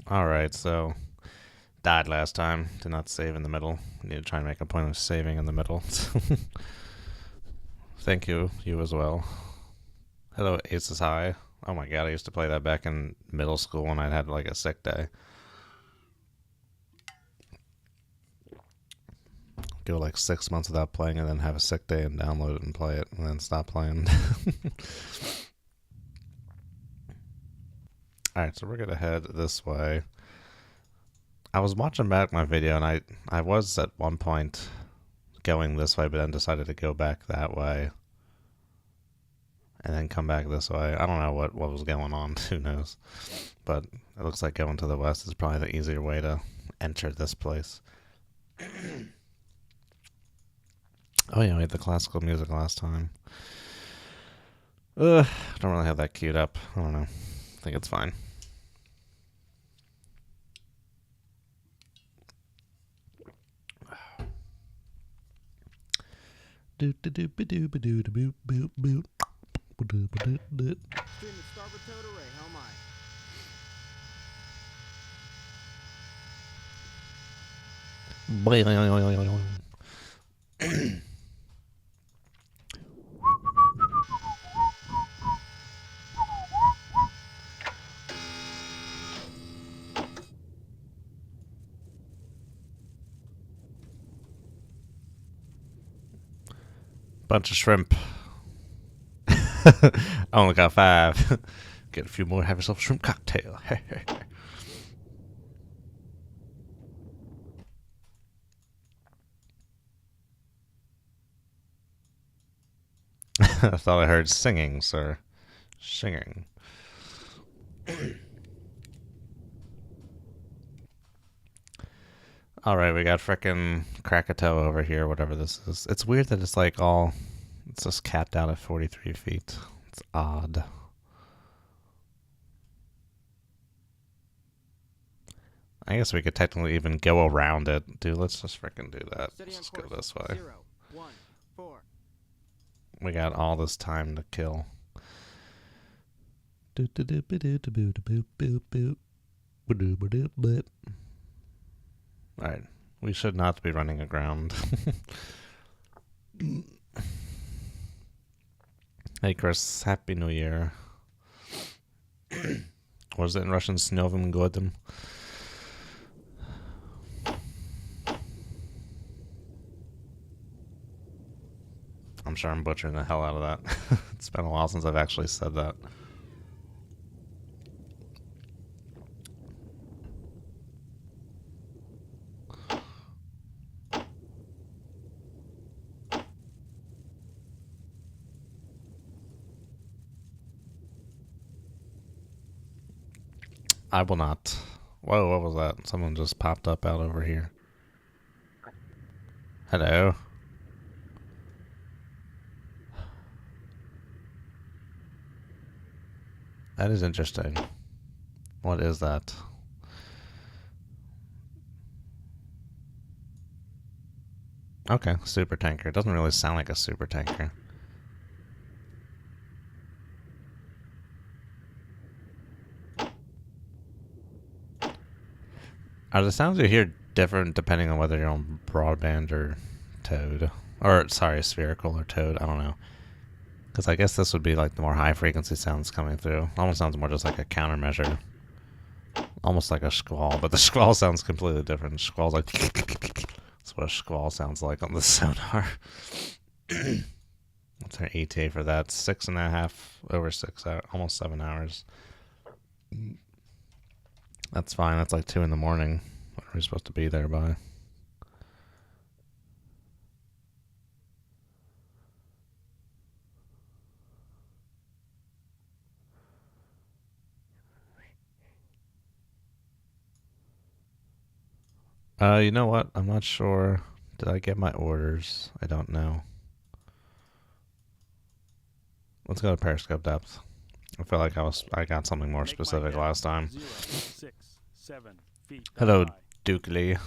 Alright, so died last time. Did not save in the middle. Need to try and make a point of saving in the middle. Thank you, you as well. Hello, Aces High. Oh my god, I used to play that back in middle school when I had like a sick day. Go like 6 months without playing and then have a sick day and download it and play it and then stop playing. Alright, so we're gonna head this way. I was watching back my video and I was at one point going this way, but then decided to go back that way and then come back this way. I don't know what was going on, who knows. But it looks like going to the west is probably the easier way to enter this place. Oh yeah, we had the classical music last time. I don't really have that queued up. I don't know. I think it's fine. Do do do ba do ba do do boop boop boop do ba do do. Stream the starboard total array, how am Bunch of shrimp. I only got 5. Get a few more, have yourself a shrimp cocktail. I thought I heard singing, sir. Singing. Alright, we got frickin' Krakatoa over here, whatever this is. It's weird that it's like all... It's just capped out at 43 feet. It's odd. I guess we could technically even go around it. Dude, let's just frickin' do that. Let's just go this way. 0, 1, 4. We got all this time to kill. Alright, we should not be running aground. Hey Chris, Happy New Year. What is it in Russian? S Novym Godem. I'm sure I'm butchering the hell out of that. It's been a while since I've actually said that. I will not. Whoa, what was that? Someone just popped up out over here. Hello. That is interesting. What is that? Okay, super tanker. It doesn't really sound like a super tanker. Are the sounds you hear different depending on whether you're on broadband or Toad? Or, sorry, spherical or Toad? I don't know. Because I guess this would be like the more high frequency sounds coming through. Almost sounds more just like a countermeasure. Almost like a squall, but the squall sounds completely different. Squall's like... That's what a squall sounds like on the sonar. What's our ETA for that? 6.5, over 6 hours, almost 7 hours. That's fine, that's like 2 in the morning. What are we supposed to be there by? You know what? I'm not sure. Did I get my orders? I don't know. Let's go to Periscope depth. I feel like I got something more specific last time. 0, 6, 7 feet. Hello, Duke Lee.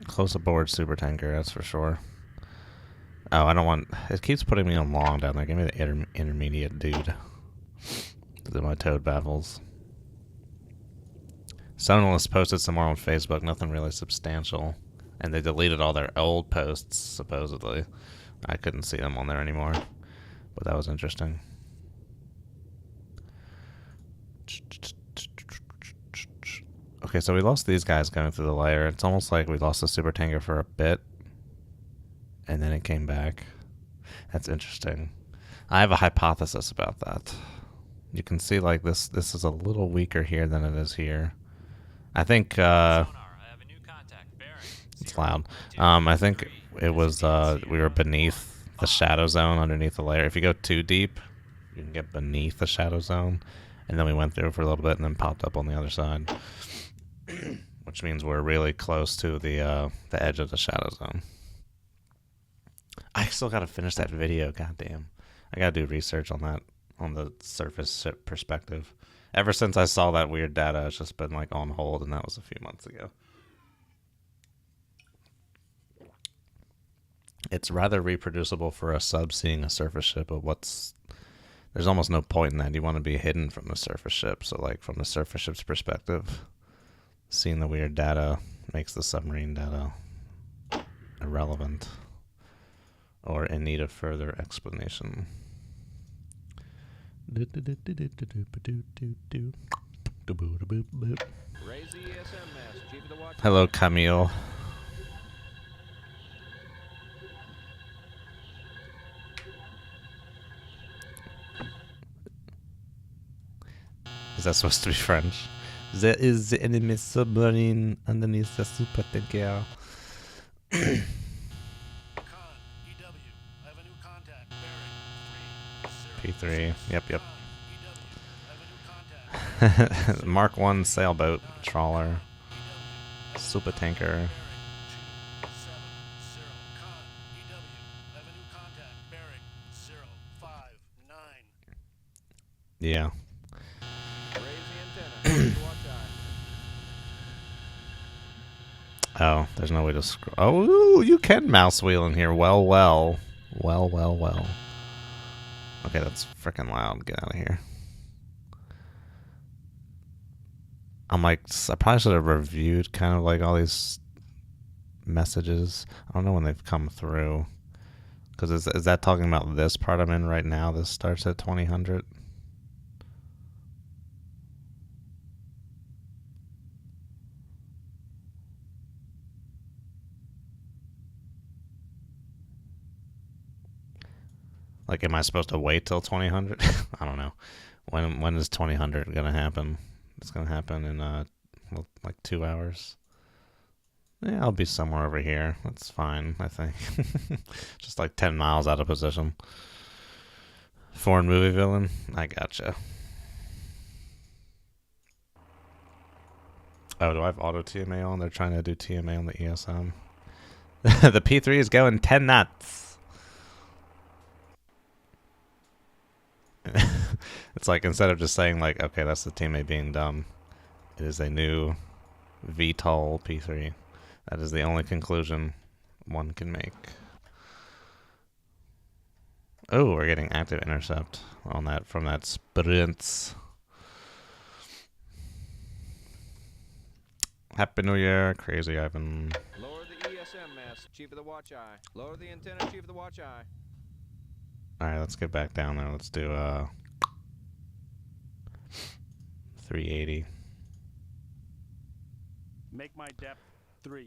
Close aboard super tanker, that's for sure. Oh, I don't want... It keeps putting me on long down there. Give me the intermediate, dude. These are my toad baffles. Someone has posted some more on Facebook. Nothing really substantial. And they deleted all their old posts, supposedly. I couldn't see them on there anymore. But that was interesting. Okay, so we lost these guys going through the layer. It's almost like we lost the super tanker for a bit. And then it came back. That's interesting. I have a hypothesis about that. You can see like this is a little weaker here than it is here. I think it's loud. I think it was we were beneath the shadow zone underneath the layer. If you go too deep, you can get beneath the shadow zone. And then we went through for a little bit and then popped up on the other side. Which means we're really close to the edge of the shadow zone. I still gotta finish that video, goddamn. I gotta do research on that, on the surface perspective. Ever since I saw that weird data, it's just been like on hold, and that was a few months ago. It's rather reproducible for a sub seeing a surface ship, but there's almost no point in that. You want to be hidden from the surface ship, so like from the surface ship's perspective, seeing the weird data makes the submarine data irrelevant. Or in need of further explanation. Raise the ESM mast, Chief of the Watch. Hello, Camille. Is that supposed to be French? There is the enemy submarine underneath the super tanker. P3. Yep. Mark 1 sailboat, trawler, super tanker. Yeah. Oh, there's no way to scroll. Oh, you can mouse wheel in here. Well. Okay, that's freaking loud. Get out of here. I'm like, I probably should have reviewed kind of like all these messages. I don't know when they've come through. Because is that talking about this part I'm in right now? This starts at 2000. Like, am I supposed to wait till 2000? I don't know. When is 2000 gonna happen? It's gonna happen in like 2 hours. Yeah, I'll be somewhere over here. That's fine, I think. Just like 10 miles out of position. Foreign movie villain? I gotcha. Oh, do I have auto TMA on? They're trying to do TMA on the ESM. The P3 is going 10 knots. It's like, instead of just saying like, okay, that's the teammate being dumb, it is a new VTOL P3. That is the only conclusion one can make. Oh, we're getting active intercept on that from that sprints. Happy New Year, Crazy Ivan. Lower the ESM mast, Chief of the Watch Eye. Lower the antenna, Chief of the Watch Eye. Alright, let's get back down there. Let's do 380. Make my depth 3.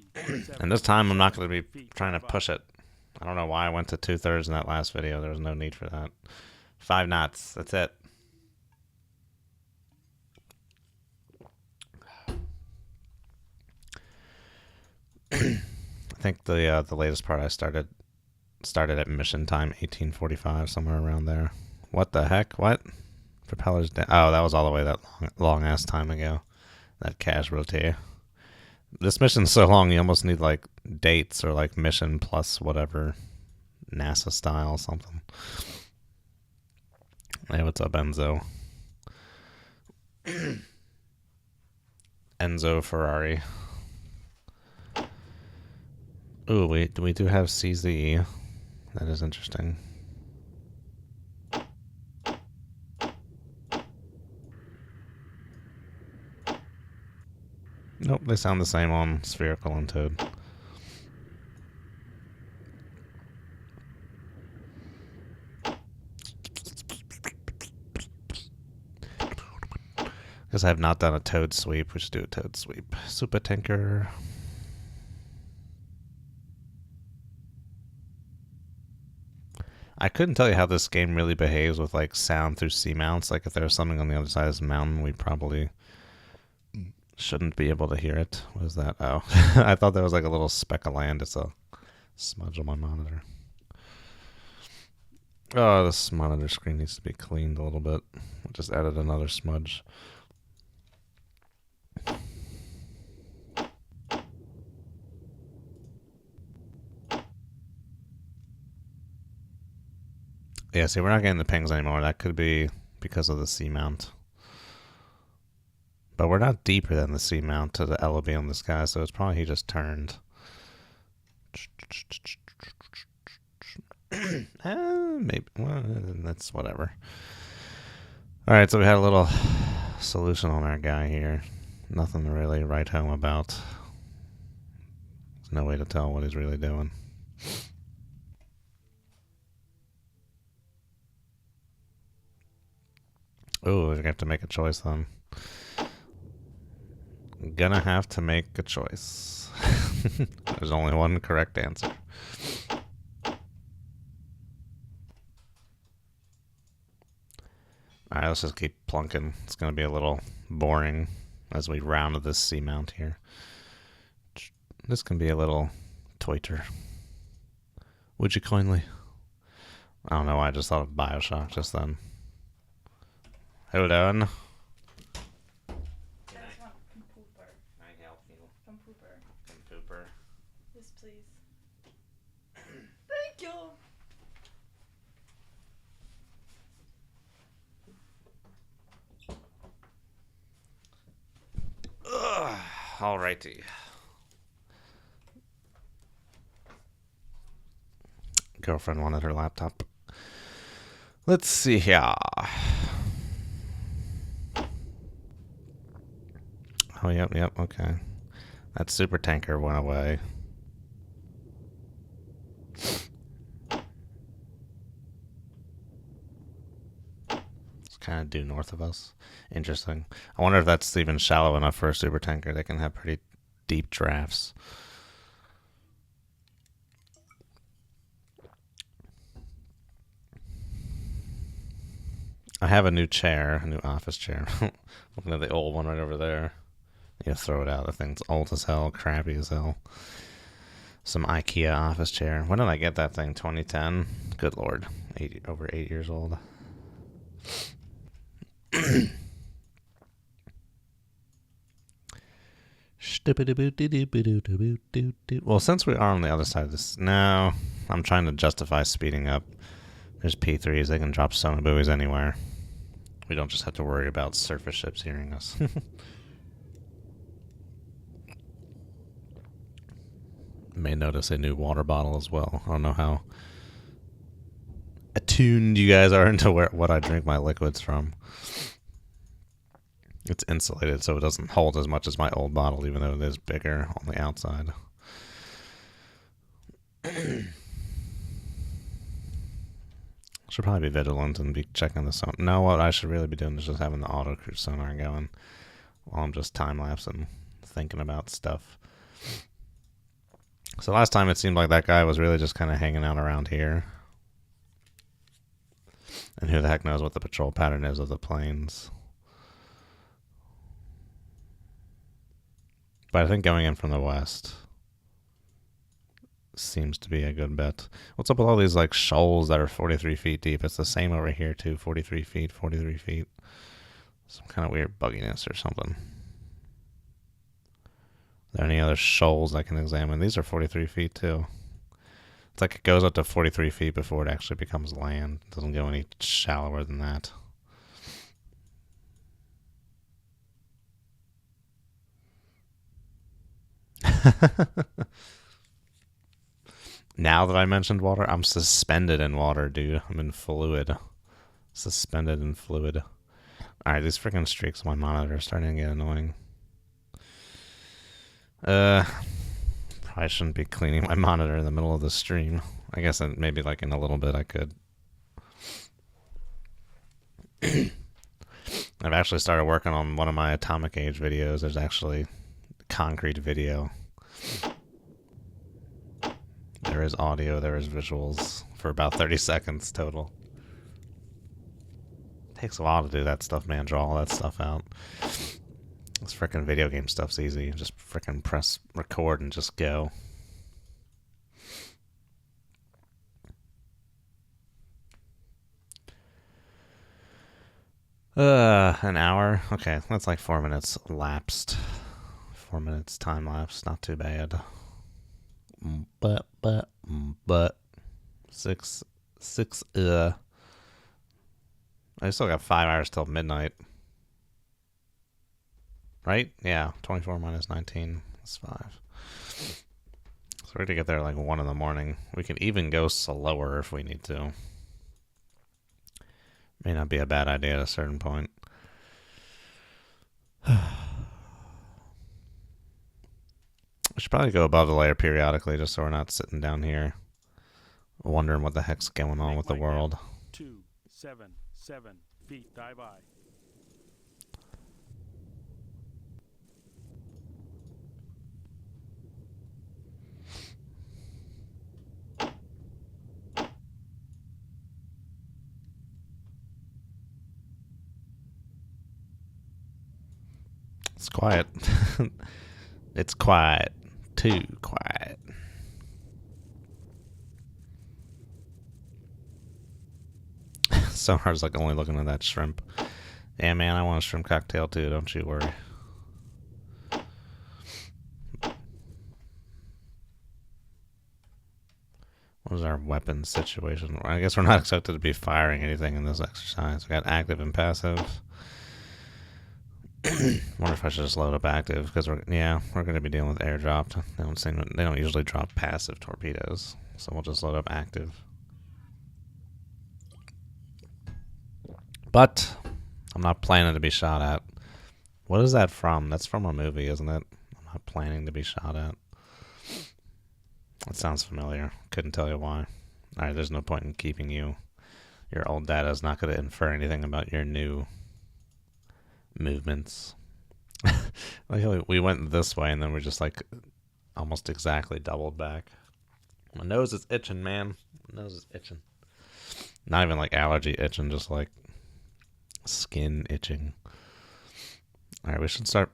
And this time I'm not going to be trying to push it. I don't know why I went to 2/3 in that last video. There was no need for that. 5 knots. That's it. I think the latest part I started at mission time 1845, somewhere around there. What the heck? What? Propellers down. Oh, that was all the way that long ass time ago. That casualty. This mission's so long, you almost need like dates or like mission plus whatever, NASA style something. Hey, what's up, Enzo? Enzo Ferrari. Ooh, we do have CZ. That is interesting. Nope, they sound the same on spherical and toad. Because I have not done a toad sweep. We should do a toad sweep. Super Tinker. I couldn't tell you how this game really behaves with like sound through seamounts. Like if there was something on the other side of this mountain, we probably shouldn't be able to hear it. What is that? Oh, I thought there was like a little speck of land. It's a smudge on my monitor. Oh, this monitor screen needs to be cleaned a little bit. I just added another smudge. Yeah, see, we're not getting the pings anymore. That could be because of the seamount. But we're not deeper than the seamount to the LOB on this guy, so it's probably he just turned. Maybe. Well, that's whatever. Alright, so we had a little solution on our guy here. Nothing to really write home about. There's no way to tell what he's really doing. Oh, we're gonna have to make a choice then. Gonna have to make a choice. There's only one correct answer. Alright, let's just keep plunking. It's gonna be a little boring as we round this seamount here. This can be a little toiter. Would you kindly? I don't know why I just thought of Bioshock just then. Hold on. That's one from Pooper. I help you. From Pooper. From Pooper. Yes, please. Thank you. Ugh. Alrighty. Girlfriend wanted her laptop. Let's see here. Oh, yep, okay. That super tanker went away. It's kind of due north of us. Interesting. I wonder if that's even shallow enough for a super tanker. They can have pretty deep drafts. I have a new chair, a new office chair. Looking at the old one right over there. You throw it out. The thing's old as hell, crappy as hell. Some IKEA office chair. When did I get that thing? 2010? Good lord. Over 8 years old. Well, since we are on the other side of this... No, I'm trying to justify speeding up. There's P3s. They can drop sonar buoys anywhere. We don't just have to worry about surface ships hearing us. May notice a new water bottle as well. I don't know how attuned you guys are into what I drink my liquids from. It's insulated so it doesn't hold as much as my old bottle, even though it is bigger on the outside. Should probably be vigilant and be checking the sonar. No, what I should really be doing is just having the auto cruise sonar going while I'm just time-lapsing, thinking about stuff. So last time it seemed like that guy was really just kind of hanging out around here. And who the heck knows what the patrol pattern is of the planes. But I think going in from the west seems to be a good bet. What's up with all these like shoals that are 43 feet deep? It's the same over here too. 43 feet, 43 feet. Some kind of weird bugginess or something. Are there any other shoals I can examine? These are 43 feet too. It's like it goes up to 43 feet before it actually becomes land. It doesn't go any shallower than that. Now that I mentioned water, I'm suspended in water, dude. I'm in fluid. Suspended in fluid. Alright, these freaking streaks on my monitor are starting to get annoying. Probably shouldn't be cleaning my monitor in the middle of the stream. I guess maybe like in a little bit I could. I've actually started working on one of my atomic age videos. There's actually concrete video. There is audio, there is visuals for about 30 seconds total. Takes a while to do that stuff, man. Draw all that stuff out. This frickin' video game stuff's easy. You just frickin' press record and just go. An hour? Okay, that's like 4 minutes lapsed. 4 minutes time lapse, not too bad. But six I still got 5 hours till midnight. Right? Yeah, 24 minus 19 is 5. So we're gonna get there like 1 in the morning. We can even go slower if we need to. May not be a bad idea at a certain point. We should probably go above the layer periodically just so we're not sitting down here wondering what the heck's going on with the world. 277 feet, dive by. It's quiet. It's quiet. Too quiet. Sonar's like only looking at that shrimp. Yeah, man, I want a shrimp cocktail too, don't you worry. What is our weapon situation? I guess we're not expected to be firing anything in this exercise. We got active and passive. Wonder if I should just load up active because we're going to be dealing with airdropped. They don't usually drop passive torpedoes, so we'll just load up active. But I'm not planning to be shot at. What is that from? That's from a movie, isn't it? I'm not planning to be shot at. That sounds familiar. Couldn't tell you why. Alright, there's no point in keeping you. Your old data is not going to infer anything about your new movements. Like we went this way and then we just like almost exactly doubled back. My nose is itching, man. My nose is itching. Not even like allergy itching, just like skin itching. Alright, we should start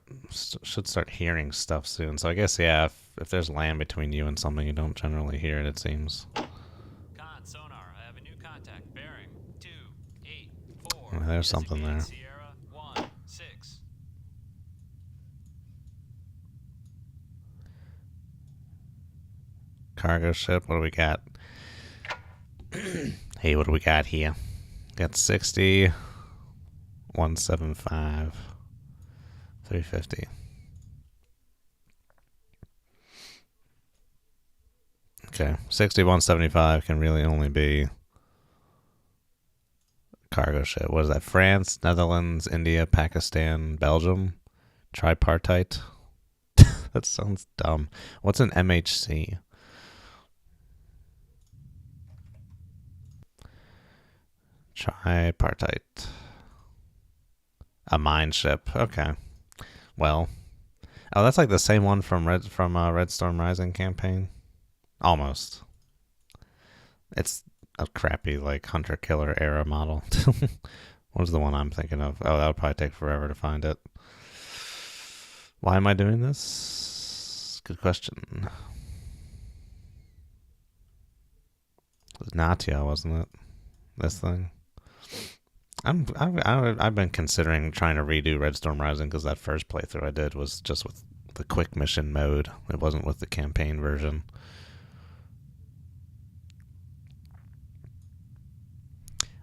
hearing stuff soon. So I guess, yeah, if there's land between you and something, you don't generally hear it, it seems. Con, sonar, I have a new contact. Bearing 284. Oh, there's something there. Sierra 16. Cargo ship, what do we got? Hey, what do we got here? Got 60, 175, 350. Okay, 60, 175 can really only be cargo ship. What is that? France, Netherlands, India, Pakistan, Belgium? Tripartite? That sounds dumb. What's an MHC? Tripartite. A mine ship. Okay. Well. Oh, that's like the same one from Red Storm Rising campaign. Almost. It's a crappy like hunter killer era model. What was the one I'm thinking of? Oh, that would probably take forever to find it. Why am I doing this? Good question. It was Natia, wasn't it? This thing. I've been considering trying to redo Red Storm Rising because that first playthrough I did was just with the quick mission mode. It wasn't with the campaign version.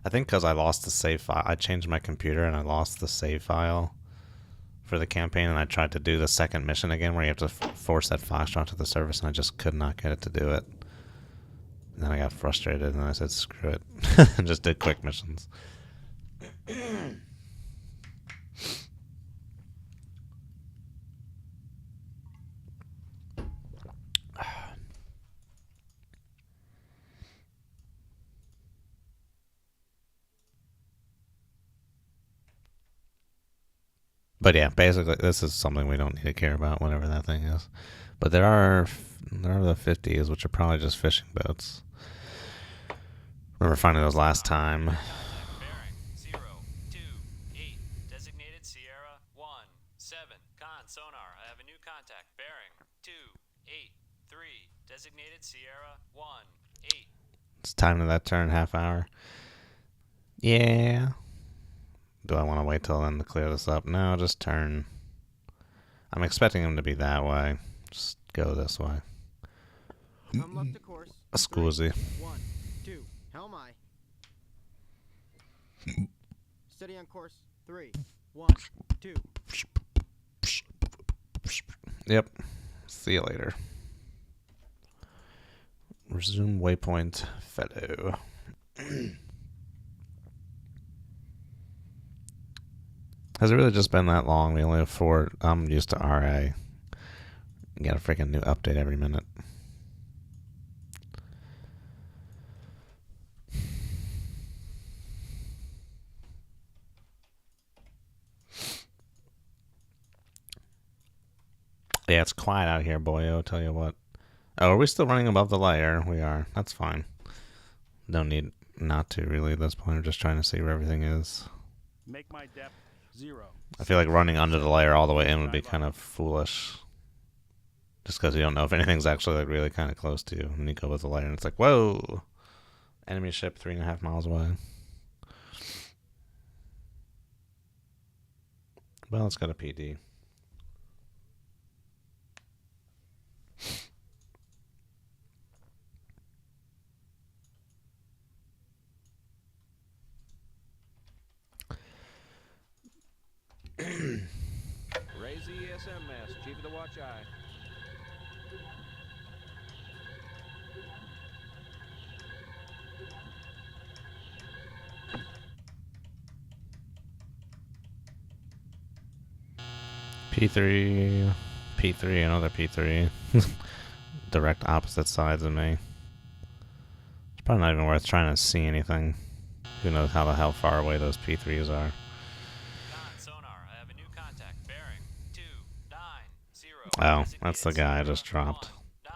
I think because I lost the save file. I changed my computer and I lost the save file for the campaign, and I tried to do the second mission again where you have to force that foxtrot to the surface, and I just could not get it to do it. then I got frustrated and I said, screw it. And just did quick missions. But yeah, basically, this is something we don't need to care about, whatever that thing is. But there are the 50s, which are probably just fishing boats. Remember finding those last time. Bearing 028. Designated Sierra 17. Con sonar. I have a new contact. Bearing 283. Designated Sierra 18. It's time to that turn, half hour. Yeah. Do I want to wait till then to clear this up? No, just turn. I'm expecting him to be that way. Just go this way. Come up to course. Scusi. 1, 2. How am I? Steady on course. 3, 1, 2. Yep. See you later. Resume waypoint, fellow. Has it really just been that long? We only have 4. I'm used to RA. You got a freaking new update every minute. Yeah, it's quiet out here, boyo. I'll tell you what. Oh, are we still running above the layer? We are. That's fine. No need not to really at this point. I'm just trying to see where everything is. Make my depth 0. I feel like running under the layer all the way in would be kind of foolish. Just because you don't know if anything's actually like really kind of close to you. And you go with the layer and it's like, whoa! Enemy ship 3.5 miles away. Well, it's got a PD. Raise the ESM mast. Chief of the watch eye. P3, P3, another P3. Direct opposite sides of me. It's probably not even worth trying to see anything. Who knows how the hell far away those P3s are. Con sonar. I have a new contact. Bearing 290. Oh, that's the guy I just dropped. 19.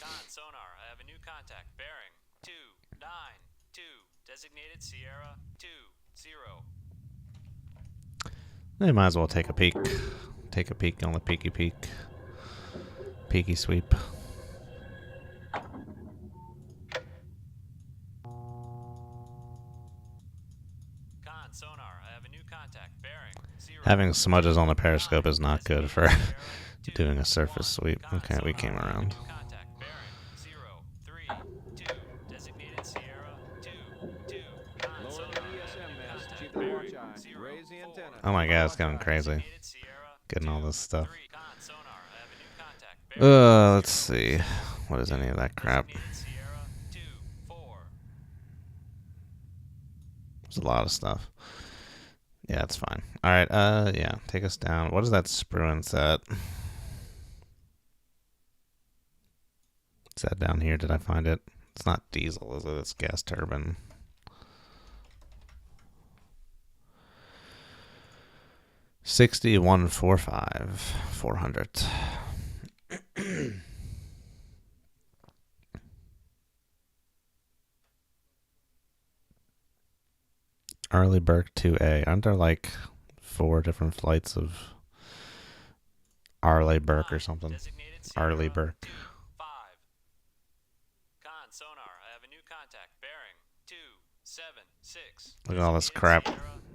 Con sonar. I have a new contact. Bearing 292. Designated Sierra 20. They might as well take a peek. Take a peek on the peeky peek. Peeky sweep. Con sonar. I have a new contact. Bearing 0. Having smudges on the periscope is not good for doing a surface sweep. Okay, we came around. Contact. Bearing 032. Designated Sierra 22. Con Lower sonar. the I have a ESM new mast. contact. Chief of the Bearing watch eye. Raise the 04. antenna. Oh my god, it's going crazy. Designated Sierra Getting all this stuff. 23. Con sonar. I have a new contact. Bearing Let's see. What is any of that crap? Designated Sierra 24. There's a lot of stuff. Yeah, it's fine. Alright, yeah, take us down. What is that spruance at? Is that down here? Did I find it? It's not diesel, is it? It's gas turbine. $61.45 400. Arleigh Burke 2A. Aren't there like 4 different flights of Arleigh Burke or something? Designated Sierra Arleigh Burke. 25. Con sonar. I have a new contact. Bearing 276. Look at all this Designated crap.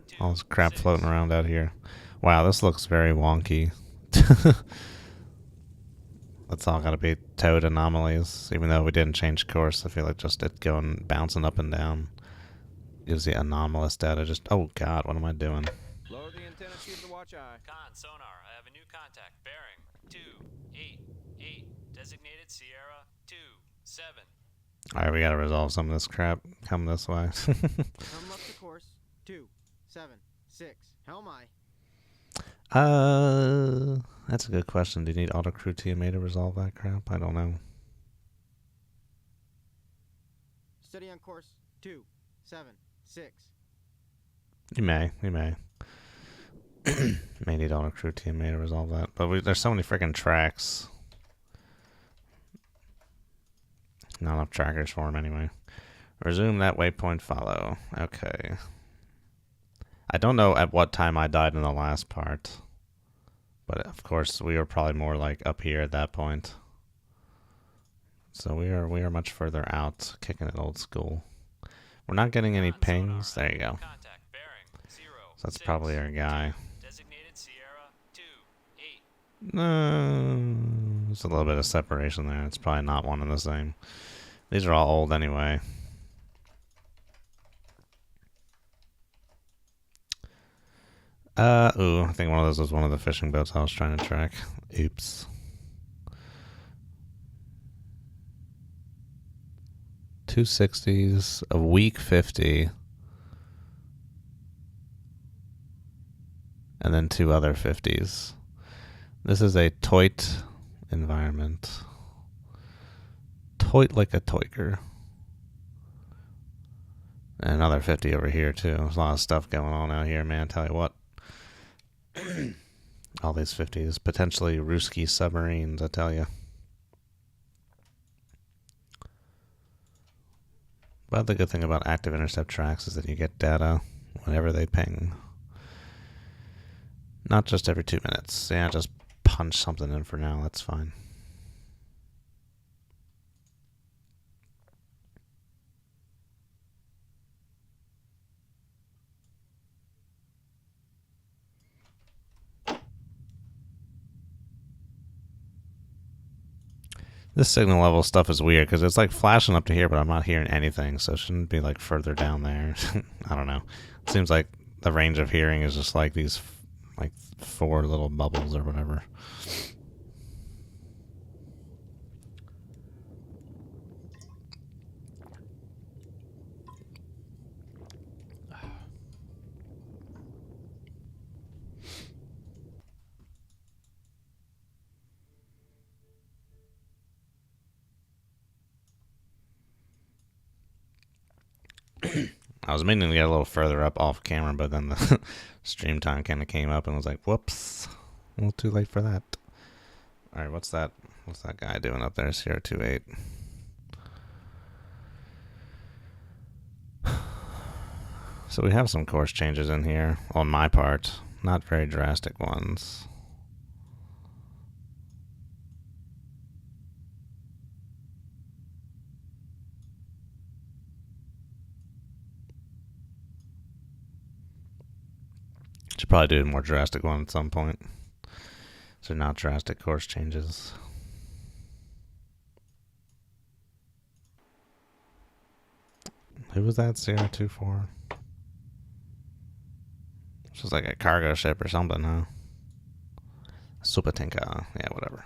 Sierra All this crap 26. floating around out here. Wow, this looks very wonky. That's all gotta be towed anomalies. Even though we didn't change course, I feel like just it going bouncing up and down gives the anomalous data. Just, oh god, what am I doing? Lower the antenna. Chief of the watch eye. Con sonar. I have a new contact. Bearing 288. Designated Sierra 27. Alright, we gotta resolve some of this crap. Come this way. Come left to course 2, 7, 6. Helm I. That's a good question. Do you need autocrew TMA to resolve that crap? I don't know. Steady on course 2, 7, 6. You may. May need autocrew TMA to resolve that. But there's so many freaking tracks. Not enough trackers for him anyway. Resume that waypoint follow. Okay. I don't know at what time I died in the last part. But of course we were probably more like up here at that point. So we are much further out, kicking it old school. We're not getting any pings. There you go. Contact bearing 0, So that's 6, probably our guy. Designated Sierra 2, 8. No, there's a little bit of separation there. It's probably not one and the same. These are all old anyway. Ooh, I think one of those was one of the fishing boats I was trying to track. Oops. $260s, a week 50, and then 2 other 50s. This is a toit environment. Toit like a toiker. And another 50 over here too. There's a lot of stuff going on out here, man. Tell you what. All these 50s. Potentially Ruski submarines, I tell you. But the good thing about active intercept tracks is that you get data whenever they ping. Not just every 2 minutes. Yeah, just punch something in for now. That's fine. This signal level stuff is weird because it's like flashing up to here, but I'm not hearing anything, so it shouldn't be like further down there. I don't know. It seems like the range of hearing is just like these like 4 little bubbles or whatever. I was meaning to get a little further up off camera, but then the stream time kind of came up and was like, whoops, a little too late for that. All right, what's that guy doing up there? CR28. So we have some course changes in here on my part, not very drastic ones. Should probably do a more drastic one at some point. So not drastic course changes. Who was that CR24? This was like a cargo ship or something, huh? Supertanker. Yeah, whatever.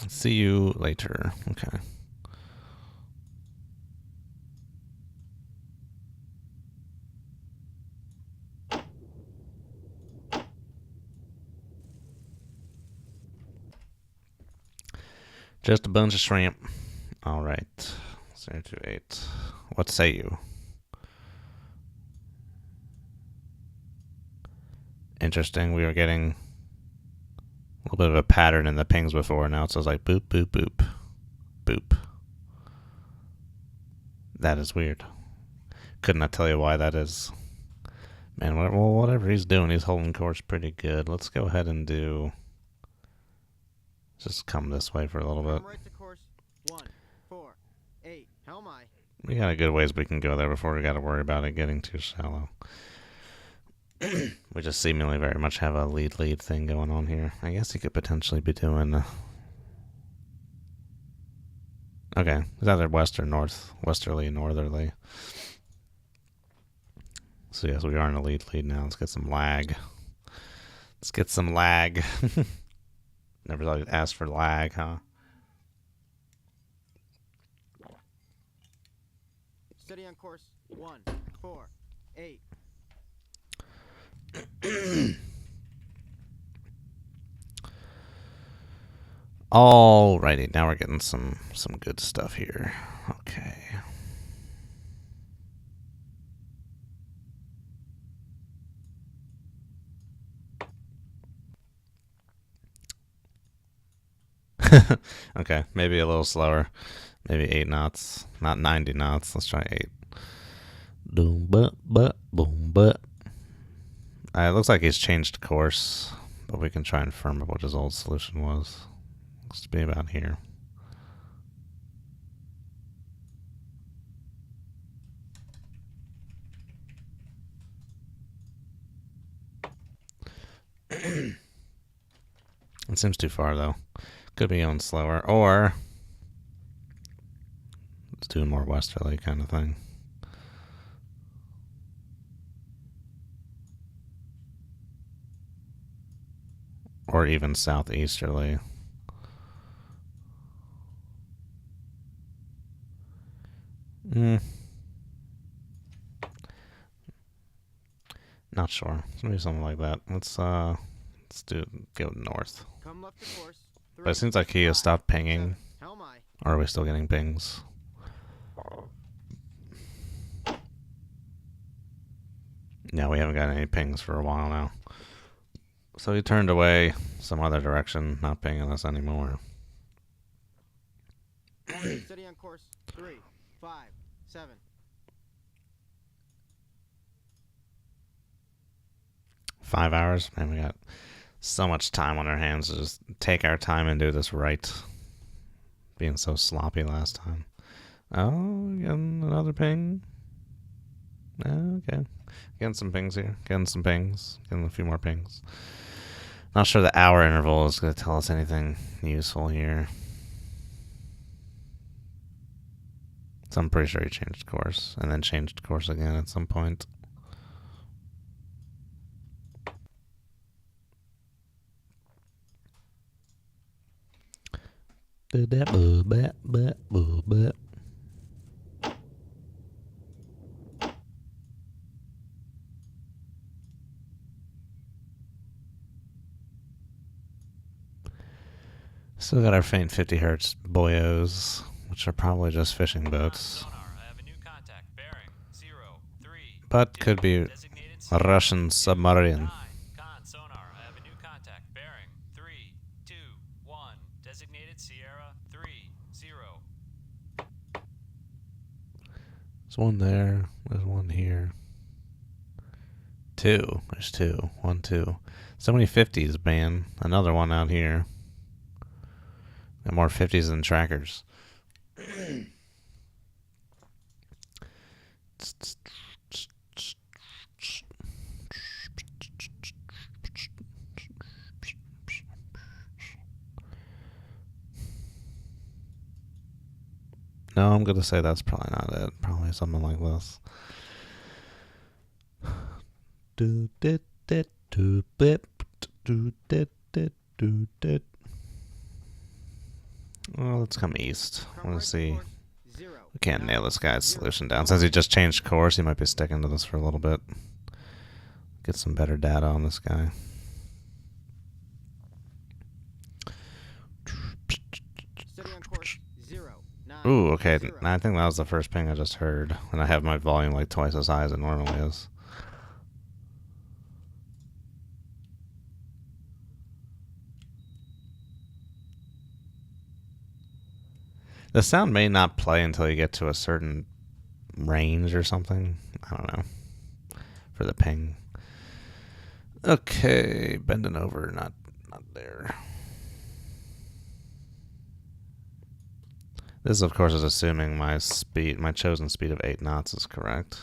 See you later. Okay. Just a bunch of shrimp. All right. 028. What say you? Interesting. We were getting a little bit of a pattern in the pings before. Now it says like boop, boop, boop, boop. That is weird. Could not tell you why that is. Man, well, whatever he's doing, he's holding course pretty good. Let's go ahead and do... Just come this way for a little bit. Right to course 1, 4, 8. Helm I. We got a good ways we can go there before we got to worry about it getting too shallow. We just seemingly very much have a lead thing going on here. I guess he could potentially be doing... Okay, it's either west or north. Westerly and northerly. So yes, we are in a lead now. Let's get some lag. Let's get some lag. Never thought you'd ask for lag, huh? Steady on course. 1, 4, 8. Alrighty, now we're getting some good stuff here. Okay. Okay, maybe a little slower. Maybe 8 knots, not 90 knots. Let's try 8. Boom, but, boom, but. It looks like he's changed course, but we can try and firm up what his old solution was. Looks to be about here. It seems too far, though. Could be going slower, or it's doing more westerly kind of thing. Or even southeasterly. Not sure. Maybe something like that. Let's go north. Come left to course. But it seems like he has stopped pinging. How am I? Or are we still getting pings? Yeah, we haven't got any pings for a while now. So he turned away some other direction, not pinging us anymore. Steady on course. 3, 5, 7. Five hours? Man, we got so much time on our hands to just take our time and do this right. Being so sloppy last time. Oh, getting another ping. Okay. Getting some pings here. Getting some pings. Getting a few more pings. Not sure the hour interval is going to tell us anything useful here. So I'm pretty sure he changed course. And then changed course again at some point. Still got our faint 50 hertz boyos, which are probably just fishing boats. Sonar, I have a new contact. Bearing 0, 3, But 2, could be designated a Sierra Russian 2, submarine. 9. Con, sonar, I have a new contact. Bearing 3, 2, 1, designated Sierra 3, 0. There's one there. There's one here. 2. There's 2. 1, 2. So many 50s, man. Another one out here. Got more 50s than trackers. No, I'm going to say that's probably not it. Probably something like this. Do dit dit do bip do dit dit do dit. Well, let's come east. I want to see. We can't nail this guy's solution down. Since he just changed course, he might be sticking to this for a little bit. Get some better data on this guy. Ooh, okay. I think that was the first ping I just heard. And I have my volume like twice as high as it normally is. The sound may not play until you get to a certain range or something. I don't know. For the ping. Okay, bending over, not there. This, of course, is assuming my speed, my chosen speed of 8 knots is correct.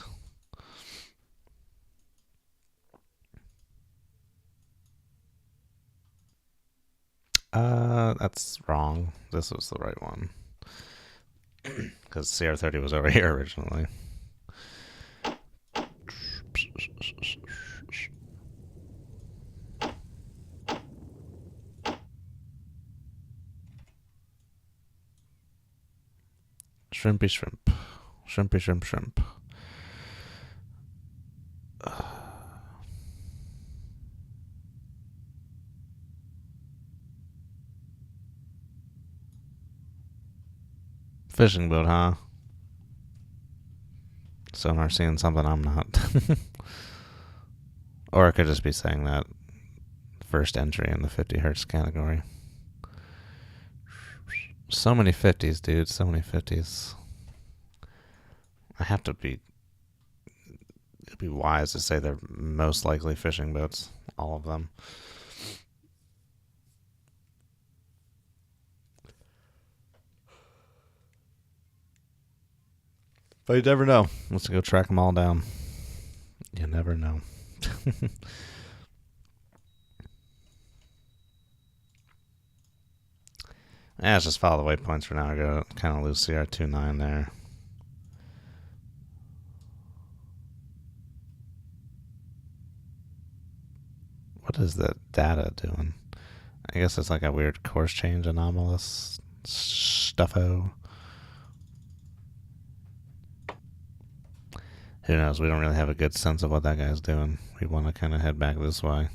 That's wrong. This was the right one. Because CR30 was over here originally. Shrimpy shrimp. Shrimpy shrimp shrimp. Fishing boat, huh? Sonar seeing something I'm not. Or I could just be saying that first entry in the 50 hertz category. So many 50s, dude. So many 50s. I have to be... It'd be wise to say they're most likely fishing boats. All of them. But you never know. Let's go track them all down. You never know. Yeah, let's just follow the waypoints for now. I go kind of lose CR29 there. What is that data doing? I guess it's like a weird course change anomalous stuffo. Who knows? We don't really have a good sense of what that guy's doing. We want to kind of head back this way.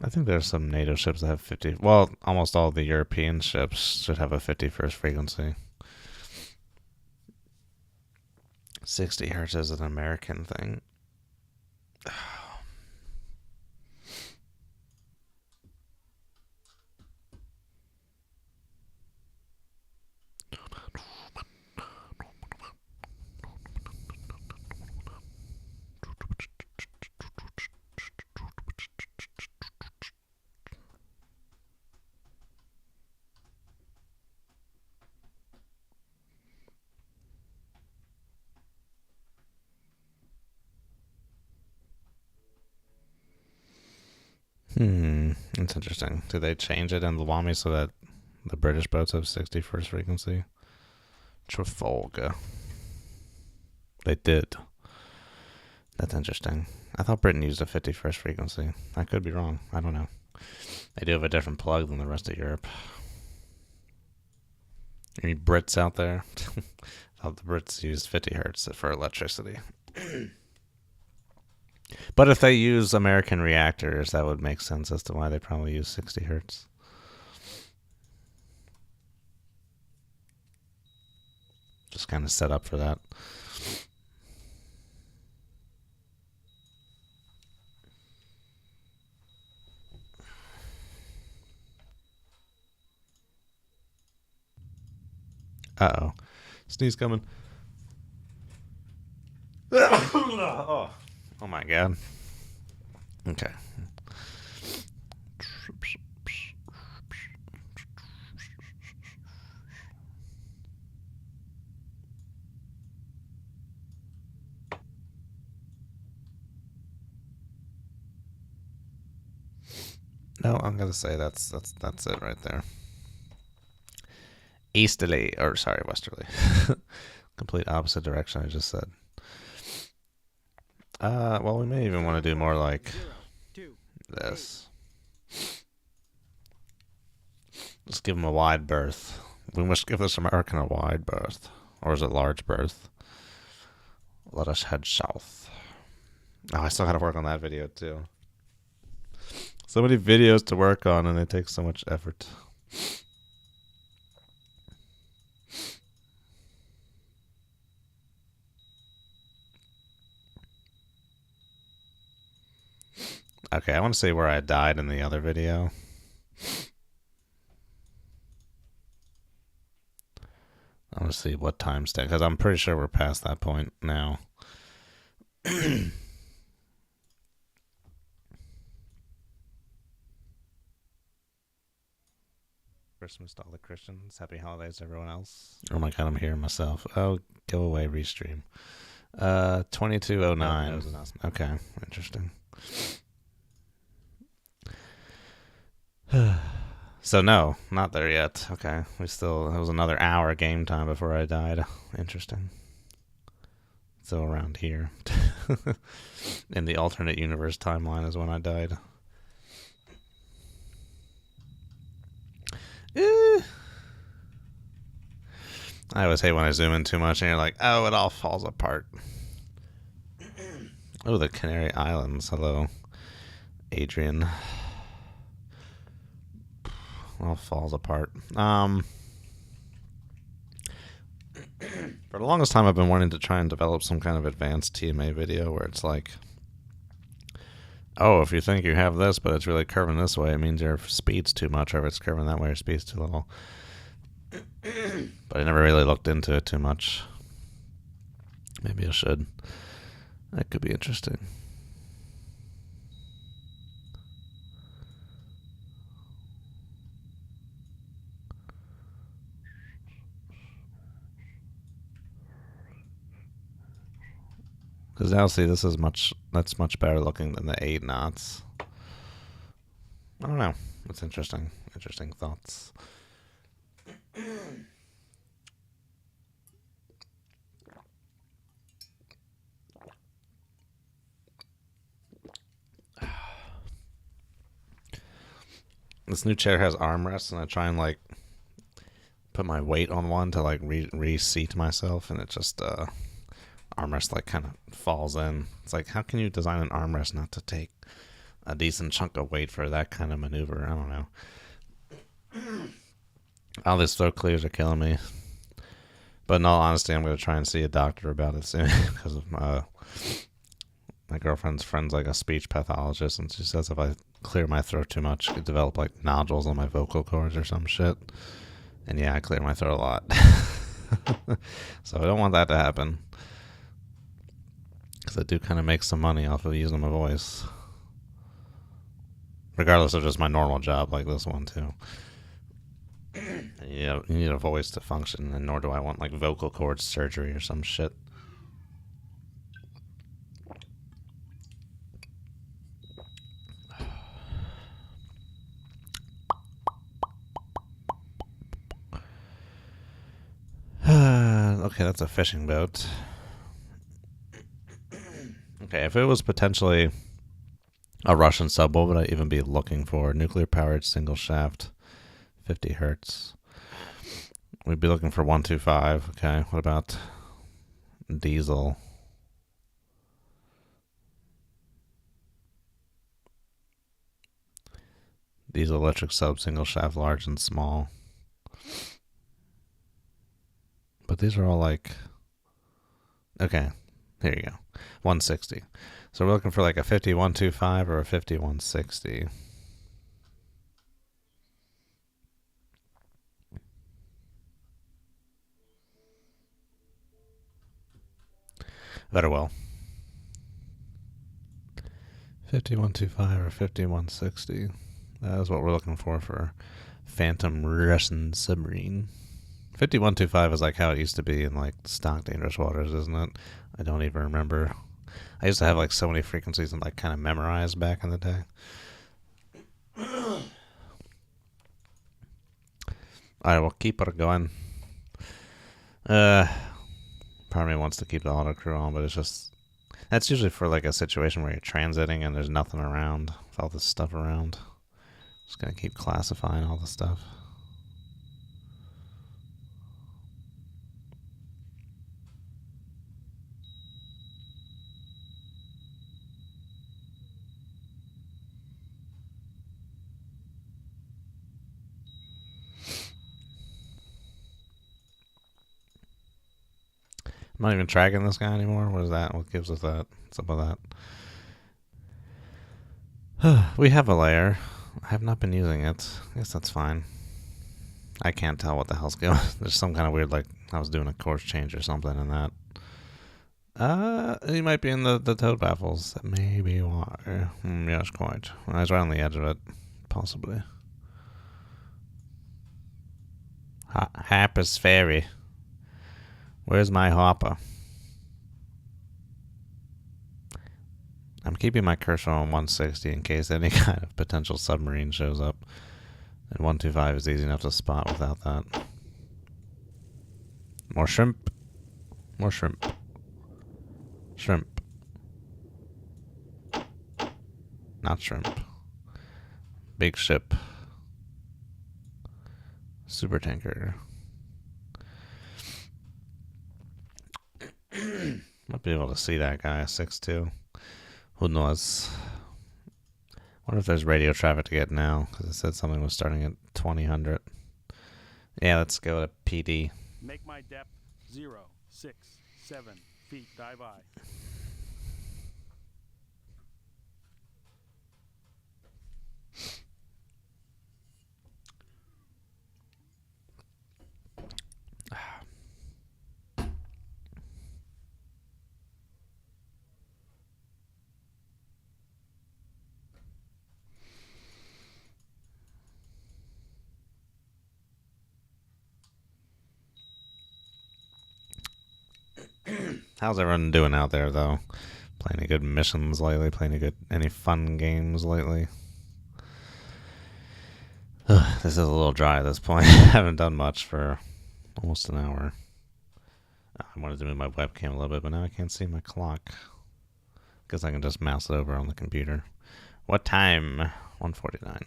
I think there's some NATO ships that have 50. Well, almost all the European ships should have a 51st frequency. 60 hertz is an American thing. That's interesting. Did they change it in the Lwami so that the British boats have 61st frequency? Trafalgar. They did. That's interesting. I thought Britain used a 51st frequency. I could be wrong. I don't know. They do have a different plug than the rest of Europe. Any Brits out there? I thought the Brits used 50 hertz for electricity. But if they use American reactors, that would make sense as to why they probably use 60 hertz. Just kind of set up for that. Uh-oh. Sneeze coming. Oh my god. Okay. No, I'm gonna say that's it right there. Easterly, or sorry, westerly. Complete opposite direction I just said. Well, we may even want to do more like this. Let's give him a wide berth. We must give this American a wide berth. Or is it large berth? Let us head south. Oh, I still gotta work on that video too. So many videos to work on and it takes so much effort. Okay, I want to see where I died in the other video. I want to see what timestamp, because I'm pretty sure we're past that point now. Christmas to all the Christians. Happy holidays to everyone else. Oh my god, I'm hearing myself. Oh, go away, restream. 2209. That was an awesome. Okay, interesting. So no, not there yet. Okay, it was another hour game time before I died. Interesting. So around here. In the alternate universe timeline is when I died. Eh. I always hate when I zoom in too much and you're like, oh, it all falls apart. Oh, the Canary Islands. Hello, Adrian. All falls apart. For the longest time, I've been wanting to try and develop some kind of advanced TMA video where it's like, oh, if you think you have this, but it's really curving this way, it means your speed's too much, or if it's curving that way, your speed's too little. But I never really looked into it too much. Maybe I should. That could be interesting. Because now, see, that's much better looking than the 8 knots. I don't know. It's interesting. Interesting thoughts. This new chair has armrests, and I try and like put my weight on one to like reseat myself, and it just armrest like kind of falls in. It's like, how can you design an armrest not to take a decent chunk of weight for that kind of maneuver? I don't know. All these throat clears are killing me. But in all honesty, I'm going to try and see a doctor about it soon because of my girlfriend's friend's like a speech pathologist, and she says if I clear my throat too much, I could develop like nodules on my vocal cords or some shit. And yeah, I clear my throat a lot. So I don't want that to happen. Because I do kind of make some money off of using my voice. Regardless of just my normal job like this one too. You need a voice to function, and nor do I want like vocal cord surgery or some shit. Okay, that's a fishing boat. Okay, if it was potentially a Russian sub, what would I even be looking for? Nuclear powered single shaft, 50 hertz. We'd be looking for 125. Okay, what about diesel? Diesel electric sub, single shaft, large and small. But these are all like, okay, here you go, 160. So we're looking for like a 5125 or a 5160. Better well. 5125 or 5160. That is what we're looking for Phantom Russian submarine. 5125 is like how it used to be in like stock dangerous waters, isn't it? I don't even remember. I used to have like so many frequencies and like kind of memorized back in the day. Alright, we'll keep it going. Part of me wants to keep the auto crew on, but it's just, that's usually for like a situation where you're transiting and there's nothing around with all this stuff around. Just gonna keep classifying all the stuff. I'm not even tracking this guy anymore. What is that? What gives us that? What's up with that? We have a layer. I have not been using it. I guess that's fine. I can't tell what the hell's going on. There's some kind of weird, like, I was doing a course change or something in that. He might be in the toad baffles. That may be why. Yes, quite. I was right on the edge of it. Possibly. Harper's Ferry. Where's my hopper? I'm keeping my cursor on 160 in case any kind of potential submarine shows up. And 125 is easy enough to spot without that. More shrimp. More shrimp. Shrimp. Not shrimp. Big ship. Super tanker. Might be able to see that guy, 6'2". Who knows? Wonder if there's radio traffic to get now, because it said something was starting at 2000. Yeah, let's go to PD. Make my depth 0, 6, 7 feet. Dive I. How's everyone doing out there, though? Playing any good missions lately? Playing any fun games lately? This is a little dry at this point. I haven't done much for almost an hour. I wanted to move my webcam a little bit, but now I can't see my clock. Guess I can just mouse it over on the computer. What time? 1:49.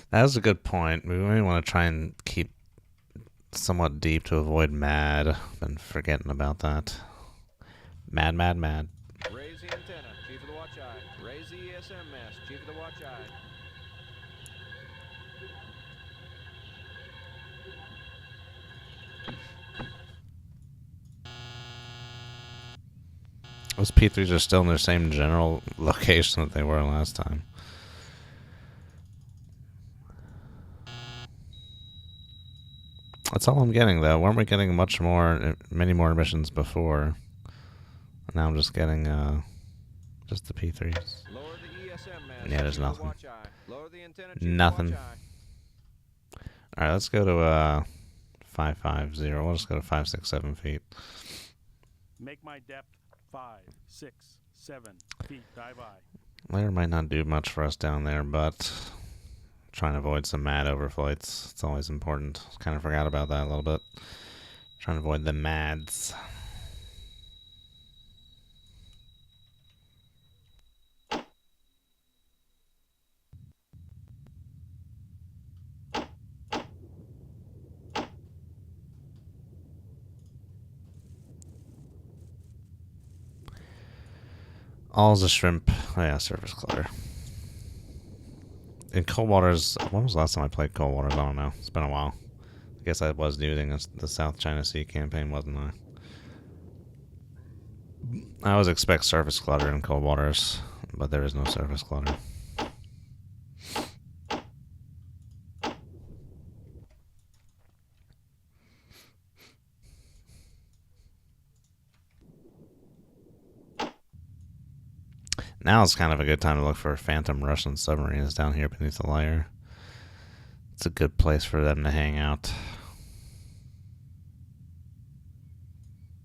That was a good point. We may want to try and keep somewhat deep to avoid mad. Been forgetting about that. Mad. Raise the antenna, Chief of the Watch Eye. Raise the ESM mast, Chief of the Watch Eye. Those P3s are still in their same general location that they were last time. That's all I'm getting, though. Weren't we getting many more missions before? Now I'm just getting just the P3s. Lower the ESM mast, Yeah, there's Chief of the nothing. Watch Eye. Lower the antenna, Chief Nothing. of the Watch Eye. Alright, let's go to 550. We'll just go to 5, 6, 7 feet. Make my depth 5, 6, 7 feet. Dive I. Layer might not do much for us down there, but trying to avoid some mad overflights. It's always important. Kind of forgot about that a little bit. Trying to avoid the mads. All's a shrimp. Oh yeah, surface clutter. In Cold Waters, when was the last time I played Cold Waters? I don't know. It's been a while. I guess I was doing the South China Sea campaign, wasn't I? I always expect surface clutter in Cold Waters, but there is no surface clutter. Now is kind of a good time to look for phantom Russian submarines down here beneath the layer. It's a good place for them to hang out.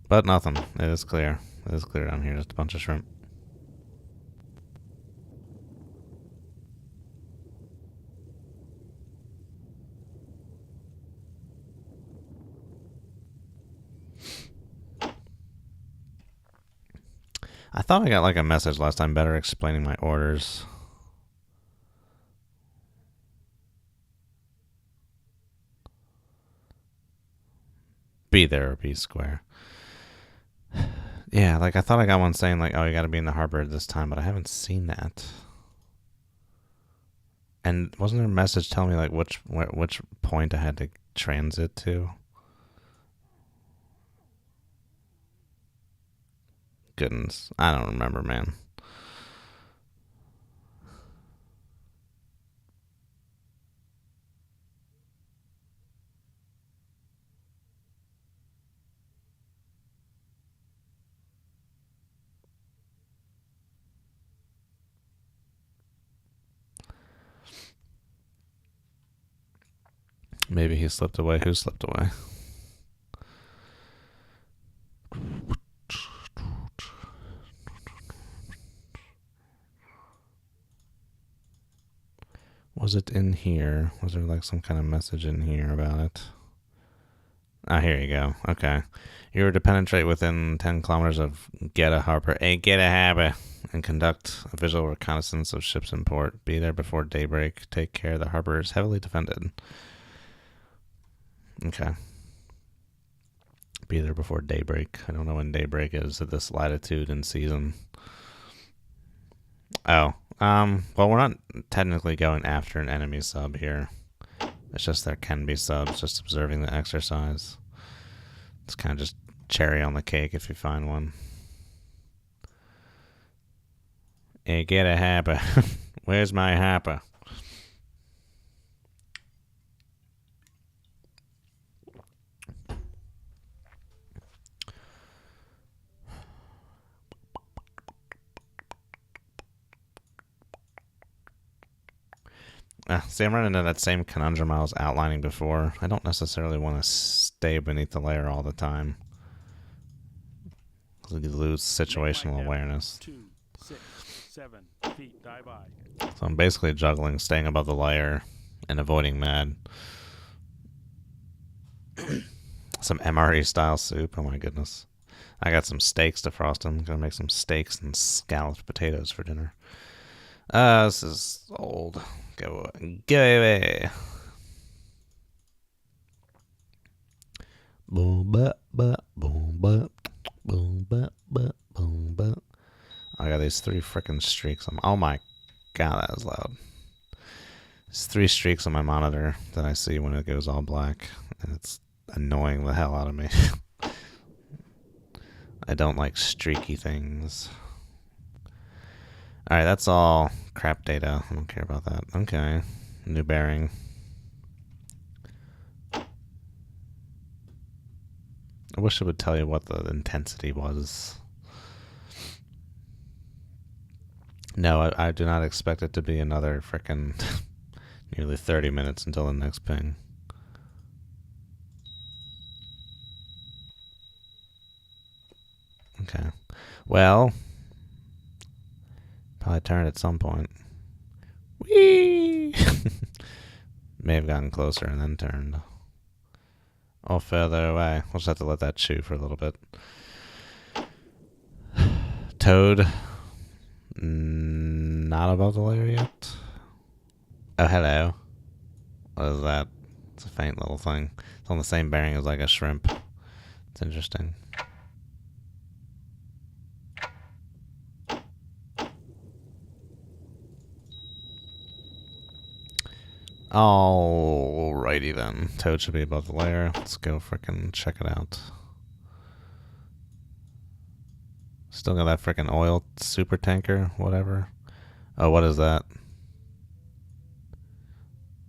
But nothing. It is clear. It is clear down here. Just a bunch of shrimp. I thought I got like a message last time better explaining my orders. Be there or be square. Yeah, like I thought I got one saying like, oh, you got to be in the harbor this time, but I haven't seen that. And wasn't there a message telling me like which point I had to transit to? Goodness, I don't remember, man. Maybe he slipped away. Who slipped away? Was it in here? Was there like some kind of message in here about it? Ah, here you go. Okay. You were to penetrate within 10 kilometers of Geta Harbor. Hey, Geta Harbor. and conduct a visual reconnaissance of ships in port. Be there before daybreak. Take care. The harbor is heavily defended. Okay. Be there before daybreak. I don't know when daybreak is at this latitude and season. Oh. Well, we're not technically going after an enemy sub here. It's just there can be subs, just observing the exercise. It's kind of just cherry on the cake if you find one. Hey, get a happer. Where's my happer? See, I'm running into that same conundrum I was outlining before. I don't necessarily want to stay beneath the layer all the time. You lose situational awareness. 2, 6, 7 feet. Dive by. So I'm basically juggling staying above the layer and avoiding mad. Some MRE style soup. Oh my goodness. I got some steaks defrosted. I'm gonna make some steaks and scalloped potatoes for dinner. This is old. Go away. Boom ba ba boom ba boom ba ba boom ba. I got these 3 freaking streaks on. Oh my god, that was loud. There's 3 streaks on my monitor that I see when it goes all black, and it's annoying the hell out of me. I don't like streaky things. Alright, that's all crap data. I don't care about that. Okay. New bearing. I wish it would tell you what the intensity was. No, I do not expect it to be another frickin' nearly 30 minutes until the next ping. Okay. Well, probably turn at some point. Whee! May have gotten closer and then turned. Or further away. We'll just have to let that chew for a little bit. Toad. Not above the layer yet. Oh, hello. What is that? It's a faint little thing. It's on the same bearing as like a shrimp. It's interesting. Alrighty then. Toad should be above the layer. Let's go frickin' check it out. Still got that frickin' oil super tanker, whatever. Oh, what is that?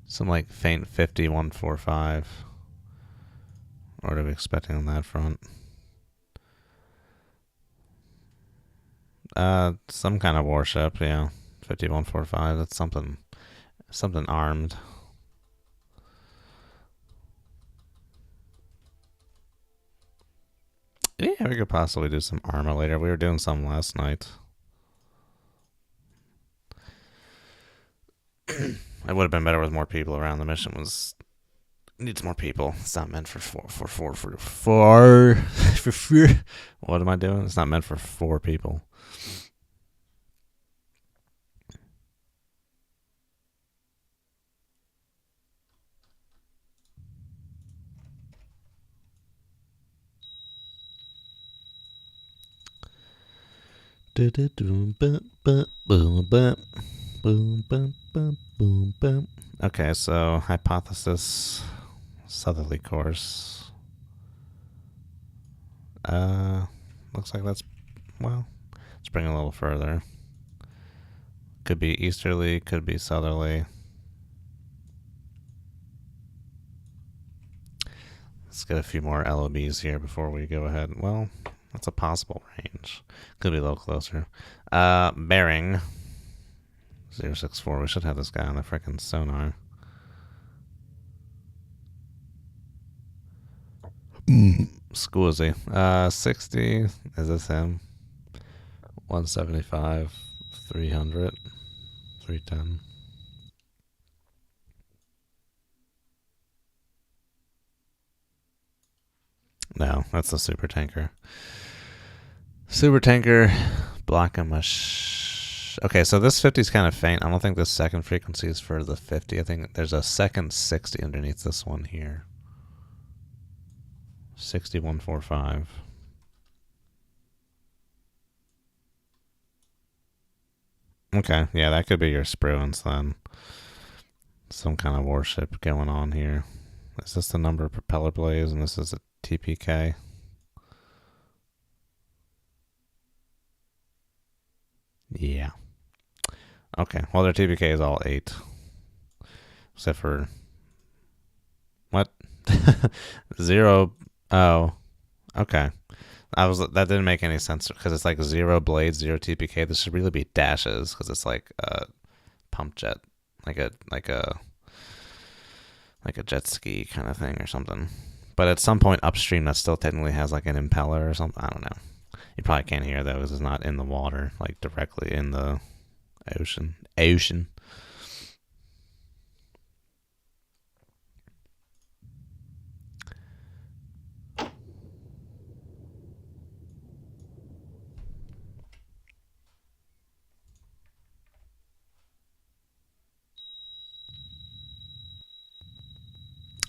Some like faint 5145. What are we expecting on that front? Some kind of warship, yeah. 5145, that's something armed. Yeah, we could possibly do some armor later. We were doing some last night. It would have been better with more people around. The mission needs more people. It's not meant for four. What am I doing? It's not meant for 4 people. Okay, so hypothesis, southerly course. Looks like that's, well, let's bring it a little further. Could be easterly, could be southerly. Let's get a few more LOBs here before we go ahead. Well, that's a possible range. Could be a little closer. Bearing 064. We should have this guy on the frickin' sonar. Scusi. 60. Is this him? 175. 300. 310. No, that's the super tanker. Super tanker Block him a okay, so this 50 is kind of faint. I don't think this second frequency is for the 50. I think there's a second 60 underneath this one here. 6145. Okay, yeah, that could be your spruance then. Some kind of warship going on here. Is this the number of propeller blades and this is a TPK? Yeah. Okay, well their TPK is all 8. Except for... What? 0... Oh. Okay. That didn't make any sense because it's like 0 blades, 0 TPK. This should really be dashes because it's like a pump jet, like a jet ski kind of thing or something. But at some point upstream, that still technically has like an impeller or something. I don't know. You probably can't hear that because it's not in the water, like directly in the ocean.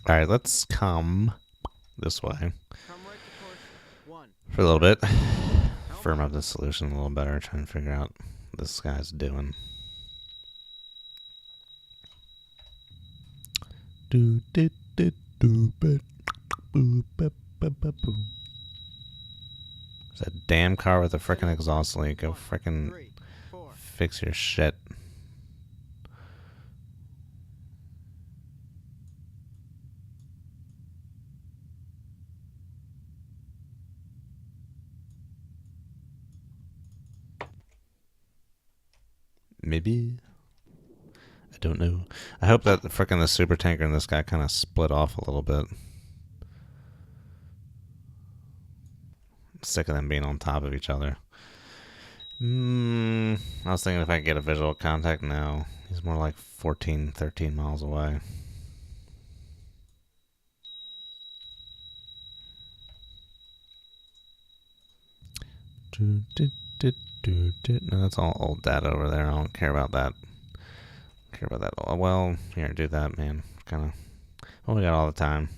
All right, let's come this way Come right to course 1. for a little bit. Firm up the solution a little better. Try and figure out what this guy's doing. There's a damn car with a frickin' exhaust leak. Go frickin' 3, 4. fix your shit. Maybe. I don't know. I hope that the super tanker and this guy kind of split off a little bit. I'm sick of them being on top of each other. I was thinking if I could get a visual contact now. He's more like 14, 13 miles away. No, that's all old data over there. I don't care about that. Care about that. Well, here, do that, man. Kind of. Well, we got all the time.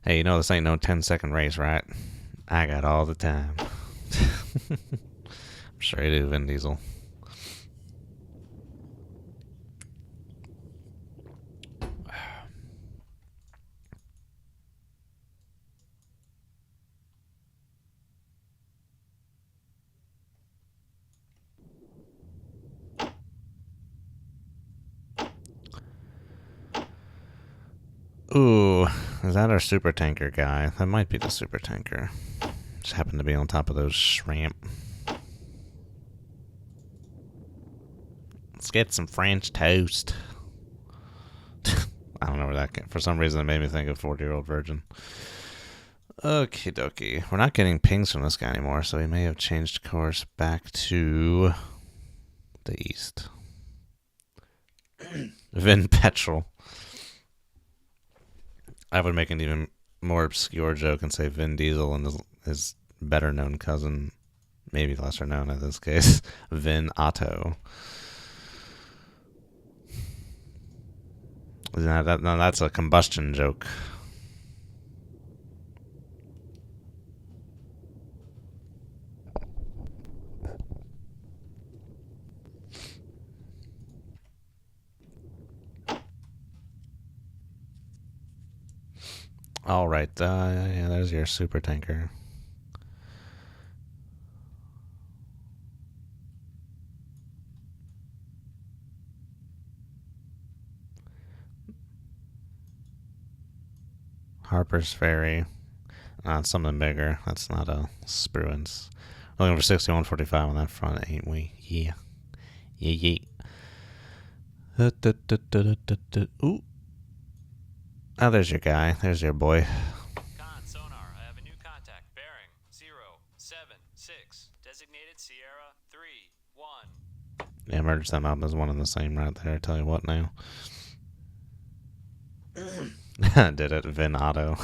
Hey, you know this ain't no 10-second race, right? I got all the time. I'm sure you do, Vin Diesel. Ooh, is that our super tanker guy? That might be the super tanker. Just happened to be on top of those shrimp. Let's get some French toast. I don't know where that came. For some reason, it made me think of 40-year-old virgin. Okie dokie. We're not getting pings from this guy anymore, so we may have changed course back to the east. Vin Petrol. I would make an even more obscure joke and say Vin Diesel and his better known cousin, maybe lesser known in this case, Vin Otto. No, that's a combustion joke. All right, yeah, there's your super tanker. Harper's Ferry. It's something bigger. That's not a spruance. Looking for 6145 on that front, ain't we? Yeah. Yeah. Ooh. Oh, there's your guy. There's your boy. Con sonar, I have a new contact. Bearing 076. Designated Sierra 31. Yeah, merge them up as one and the same right there. I tell you what now. Did it, Vin Otto.